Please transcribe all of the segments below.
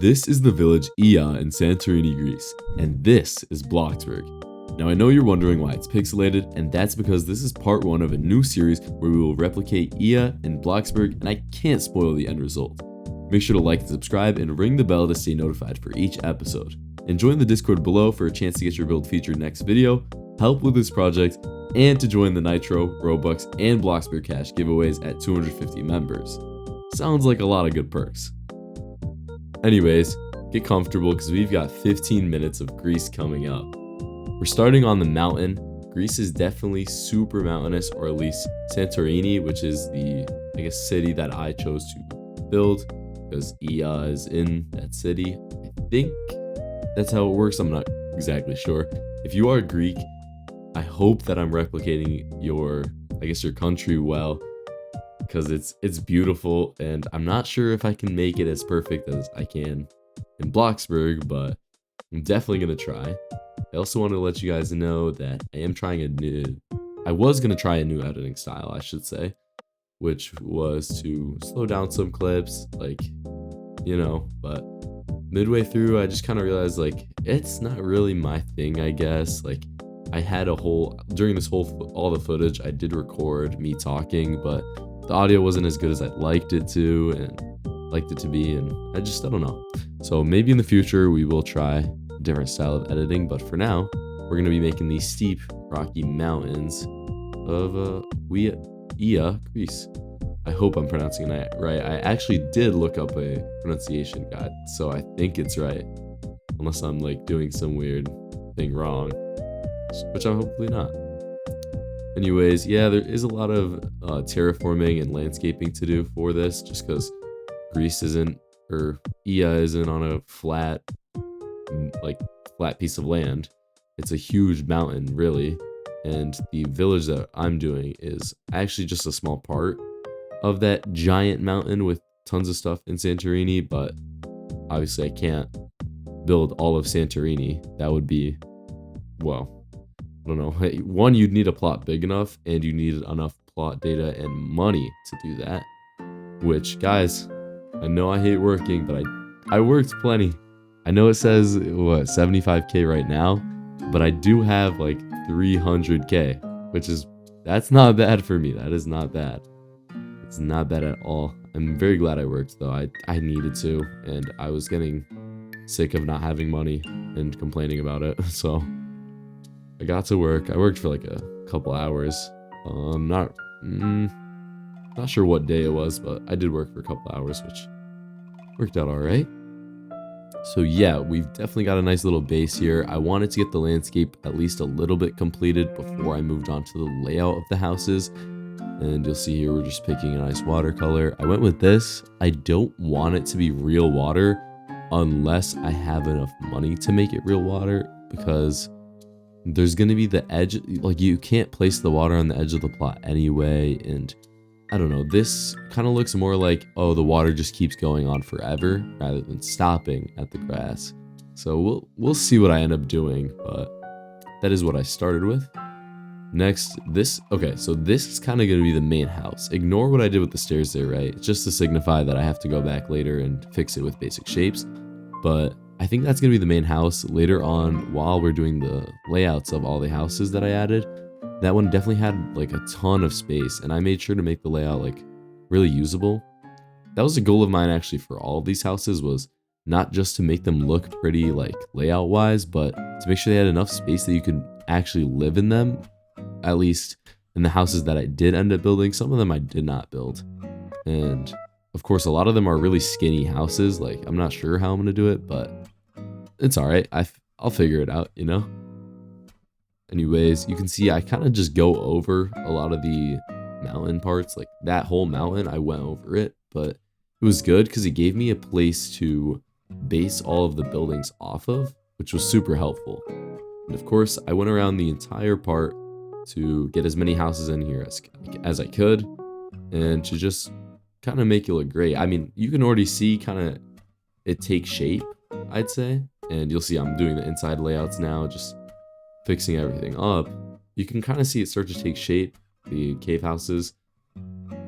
This is the village Ia in Santorini, Greece, and this is Bloxburg. Now I know you're wondering why it's pixelated, and that's because this is part 1 of a new series where we will replicate Ia and Bloxburg, and I can't spoil the end result. Make sure to like and subscribe and ring the bell to stay notified for each episode. And join the Discord below for a chance to get your build featured next video, help with this project, and to join the Nitro, Robux, and Bloxburg Cash giveaways at 250 members. Sounds like a lot of good perks. Anyways, get comfortable because we've got 15 minutes of Greece coming up. We're starting on the mountain. Greece is definitely super mountainous, or at least Santorini, which is the, city that I chose to build because Ia is in that city. I think that's how it works. I'm not exactly sure. If you are Greek, I hope that I'm replicating your country well, because it's beautiful, and I'm not sure if I can make it as perfect as I can in Bloxburg, but I'm definitely gonna try. I also want to let you guys know that I was gonna try a new editing style, I should say, which was to slow down some clips, but midway through I just kind of realized it's not really my thing, I guess. I had during all the footage I did record me talking, but the audio wasn't as good as I'd liked it to be, and I don't know. So maybe in the future we will try a different style of editing, but for now we're going to be making these steep rocky mountains of Ia, Greece. I hope I'm pronouncing it right. I actually did look up a pronunciation guide, so I think it's right, unless I'm doing some weird thing wrong, which I'm hopefully not. Anyways, yeah, there is a lot of terraforming and landscaping to do for this, just because Ia isn't on a flat piece of land. It's a huge mountain, really, and the village that I'm doing is actually just a small part of that giant mountain with tons of stuff in Santorini, but obviously I can't build all of Santorini. That would be, well, I don't know. One, you'd need a plot big enough, and you need enough plot data and money to do that. Which, guys, I know I hate working, but I worked plenty. I know it says 75k right now, but I do have 300k, that's not bad for me. That is not bad. It's not bad at all. I'm very glad I worked though. I needed to, and I was getting sick of not having money and complaining about it. So I got to work. I worked for a couple hours. Not sure what day it was, but I did work for a couple hours, which worked out all right. So yeah, we've definitely got a nice little base here. I wanted to get the landscape at least a little bit completed before I moved on to the layout of the houses. And you'll see here we're just picking a nice watercolor. I went with this. I don't want it to be real water unless I have enough money to make it real water, because there's going to be the edge, you can't place the water on the edge of the plot anyway, and I don't know, this kind of looks more the water just keeps going on forever rather than stopping at the grass. So we'll see what I end up doing, but that is what I started with. Next, so this is kind of going to be the main house. Ignore what I did with the stairs there, right? It's just to signify that I have to go back later and fix it with basic shapes, but I think that's going to be the main house. Later on, while we're doing the layouts of all the houses that I added, that one definitely had a ton of space, and I made sure to make the layout really usable. That was a goal of mine actually for all of these houses, was not just to make them look pretty layout wise, but to make sure they had enough space that you could actually live in them, at least in the houses that I did end up building. Some of them I did not build, and of course a lot of them are really skinny houses. I'm not sure how I'm gonna do it, but it's all right. I'll figure it out, Anyways, you can see I kind of just go over a lot of the mountain parts. That whole mountain, I went over it, but it was good because it gave me a place to base all of the buildings off of, which was super helpful. And of course, I went around the entire part to get as many houses in here as I could, and to just kind of make it look great. I mean, you can already see kind of it take shape, I'd say, and you'll see I'm doing the inside layouts now, just fixing everything up. You can kind of see it start to take shape, the cave houses,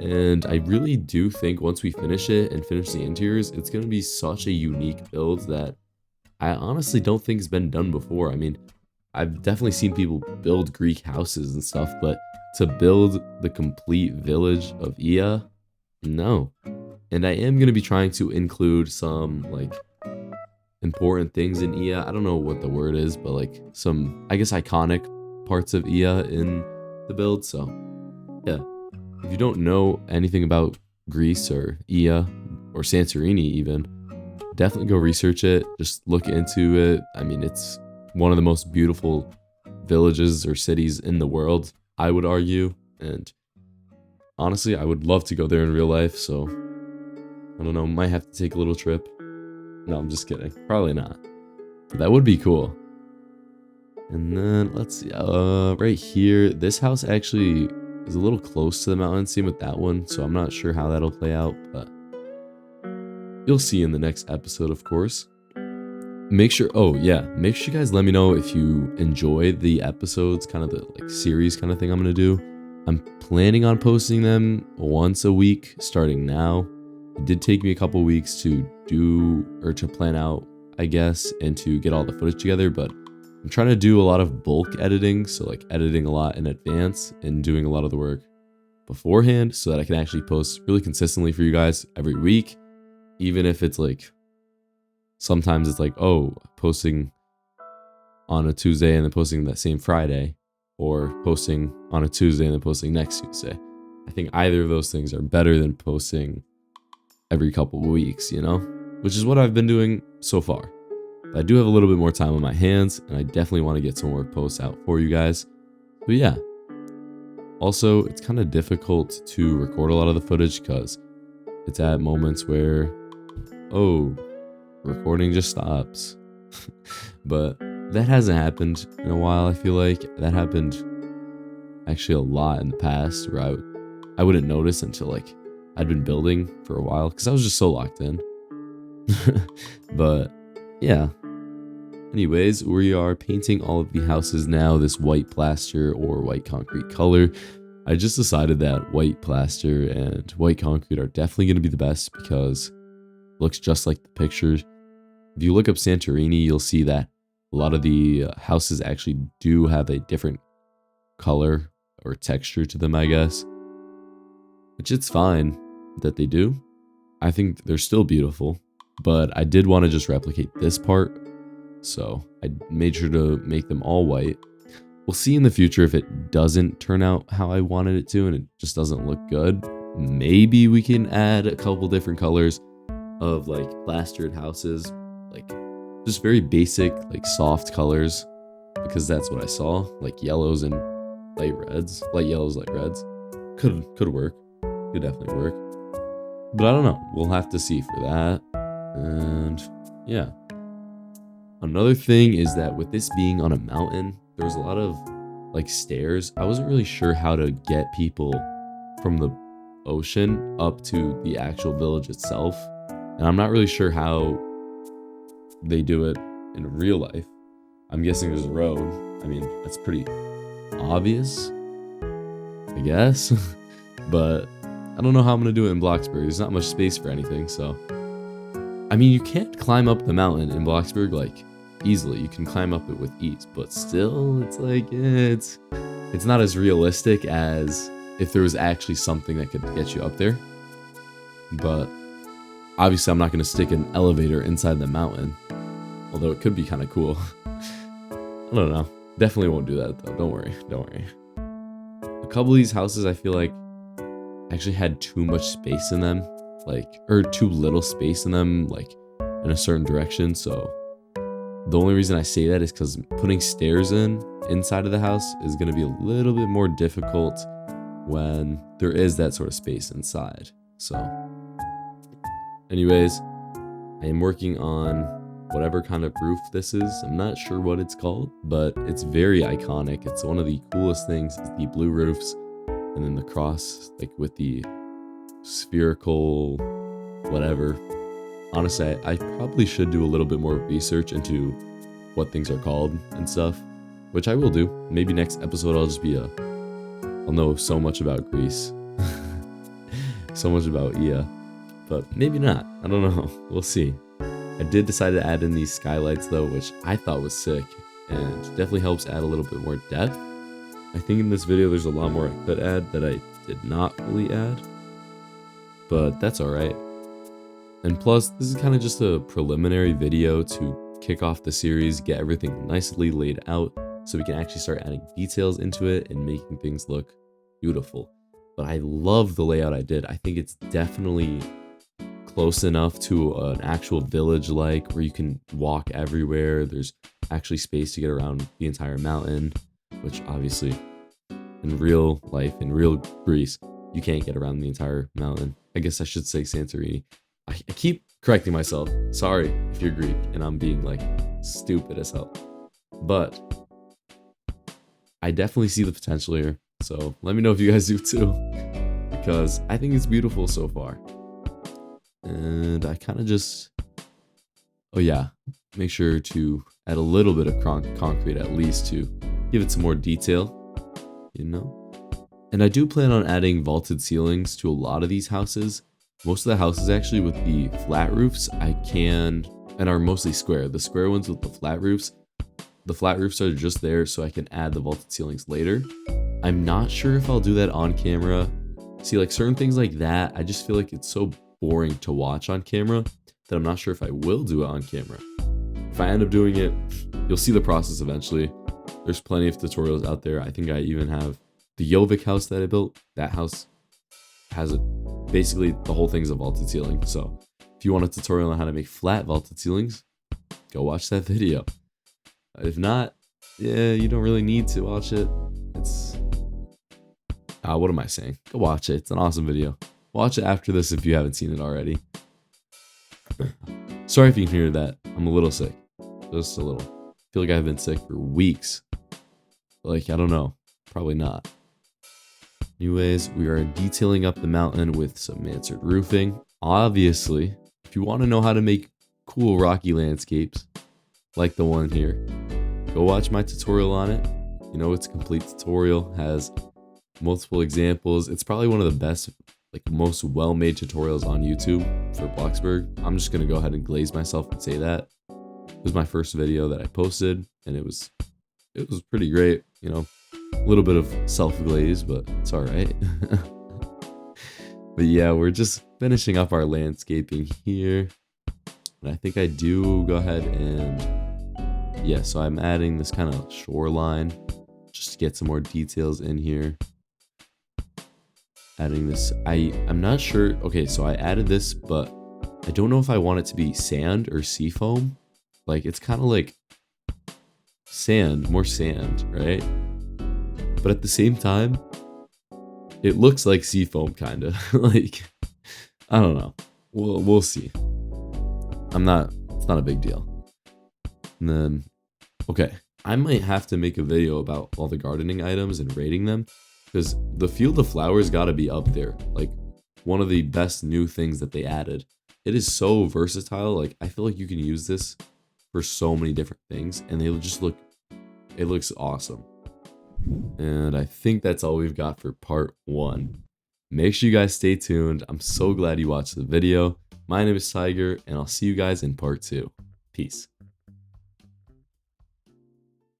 And I really do think once we finish it and finish the interiors, it's going to be such a unique build that I honestly don't think has been done before. I mean, I've definitely seen people build Greek houses and stuff, but to build the complete village of Ia, no. And I am going to be trying to include some, like, important things in Ia. I don't know what the word is, but, like, some, I guess, iconic parts of Ia in the build. So, yeah. If you don't know anything about Greece or Ia or Santorini even, definitely go research it. Just look into it. I mean, it's one of the most beautiful villages or cities in the world, I would argue. And honestly, I would love to go there in real life. So, I don't know, might have to take a little trip. No, I'm just kidding. Probably not. But that would be cool. And then, let's see. Right here, this house actually is a little close to the mountain. Same with that one. So, I'm not sure how that'll play out. But you'll see in the next episode, of course. Make sure you guys let me know if you enjoy the episodes, kind of the like series kind of thing I'm gonna do. I'm planning on posting them once a week starting now. It did take me a couple weeks to plan out, I guess, and to get all the footage together, but I'm trying to do a lot of bulk editing, so like editing a lot in advance and doing a lot of the work beforehand so that I can actually post really consistently for you guys every week, even if it's like sometimes it's like, oh, posting on a Tuesday and then posting that same Friday, or posting on a Tuesday and then posting next Tuesday. I think either of those things are better than posting every couple of weeks, you know? Which is what I've been doing so far. But I do have a little bit more time on my hands, and I definitely want to get some more posts out for you guys. But yeah. Also, it's kind of difficult to record a lot of the footage because it's at moments where, oh, recording just stops. But that hasn't happened in a while. I feel like that happened actually a lot in the past where I wouldn't notice until like I'd been building for a while because I was just so locked in. But yeah, anyways, we are painting all of the houses now this white plaster or white concrete color. I just decided that white plaster and white concrete are definitely going to be the best because it looks just like the pictures. If you look up Santorini, you'll see that a lot of the houses actually do have a different color or texture to them, I guess. Which it's fine that they do. I think they're still beautiful. But I did want to just replicate this part. So I made sure to make them all white. We'll see in the future if it doesn't turn out how I wanted it to and it just doesn't look good. Maybe we can add a couple different colors of like plastered houses. Like just very basic, like soft colors, because that's what I saw, like yellows and light reds, light yellows, light reds. Could work, could definitely work, but I don't know. We'll have to see for that. And yeah, another thing is that with this being on a mountain, there was a lot of like stairs. I wasn't really sure how to get people from the ocean up to the actual village itself, and I'm not really sure how they do it in real life. I'm guessing there's a road. I mean, that's pretty obvious, I guess. But I don't know how I'm gonna do it in Bloxburg. There's not much space for anything, so I mean, you can't climb up the mountain in Bloxburg like easily. You can climb up it with ease, but still, it's like it's not as realistic as if there was actually something that could get you up there. But obviously, I'm not gonna stick an elevator inside the mountain. Although it could be kind of cool. I don't know. Definitely won't do that though. Don't worry. A couple of these houses I feel like actually had too much space in them. Or too little space in them, like in a certain direction. So the only reason I say that is because putting stairs inside of the house is going to be a little bit more difficult when there is that sort of space inside. So anyways, I am working on whatever kind of roof this is. I'm not sure what it's called, but it's very iconic. It's one of the coolest things is the blue roofs and then the cross, like with the spherical whatever. Honestly, I probably should do a little bit more research into what things are called and stuff, which I will do. Maybe next episode I'll know so much about Greece. so much about Ia, but maybe not. I don't know. We'll see. I did decide to add in these skylights though, which I thought was sick and definitely helps add a little bit more depth. I think in this video there's a lot more I could add that I did not fully add, but that's alright. And plus, this is kind of just a preliminary video to kick off the series, get everything nicely laid out so we can actually start adding details into it and making things look beautiful. But I love the layout I did. I think it's definitely close enough to an actual village like where you can walk everywhere. There's actually space to get around the entire mountain, which obviously in real life, in real Greece, you can't get around the entire mountain. I guess I should say Santorini. I keep correcting myself. Sorry if you're Greek and I'm being like stupid as hell. But I definitely see the potential here. So let me know if you guys do too, because I think it's beautiful so far. And I kind of just, oh yeah, make sure to add a little bit of concrete at least to give it some more detail, you know? And I do plan on adding vaulted ceilings to a lot of these houses. Most of the houses actually with the flat roofs I can, and are mostly square. The square ones with the flat roofs are just there so I can add the vaulted ceilings later. I'm not sure if I'll do that on camera. See, like certain things like that, I just feel like it's so boring to watch on camera that I'm not sure if I will do it on camera. If I end up doing it, you'll see the process eventually. There's plenty of tutorials out there. I think I even have the Jovic house that I built. That house has basically the whole thing's a vaulted ceiling. So if you want a tutorial on how to make flat vaulted ceilings, go watch that video. If not, yeah, you don't really need to watch it. It's what am I saying? Go watch it. It's an awesome video. Watch it after this if you haven't seen it already. Sorry if you can hear that. I'm a little sick. Just a little. I feel like I've been sick for weeks. Like, I don't know. Probably not. Anyways, we are detailing up the mountain with some mansard roofing. Obviously, if you want to know how to make cool rocky landscapes, like the one here, go watch my tutorial on it. You know, it's a complete tutorial, has multiple examples. It's probably one of the best, like most well-made tutorials on YouTube for Bloxburg. I'm just going to go ahead and glaze myself and say that. It was my first video that I posted, and it was pretty great, you know. A little bit of self-glaze, but it's all right. But yeah, we're just finishing up our landscaping here. And I think I do go ahead and, yeah, so I'm adding this kind of shoreline just to get some more details in here. Adding this, I'm not sure. Okay, so I added this, but I don't know if I want it to be sand or sea foam. Like, it's kind of like sand, more sand, right? But at the same time, it looks like sea foam, kind of. Like, I don't know. We'll see. It's not a big deal. And then, okay, I might have to make a video about all the gardening items and rating them, because the field of flowers got to be up there. Like, one of the best new things that they added. It is so versatile. Like, I feel like you can use this for so many different things, and they just look, it looks awesome. And I think that's all we've got for part 1. Make sure you guys stay tuned. I'm so glad you watched the video. My name is Tygr, and I'll see you guys in part 2. Peace.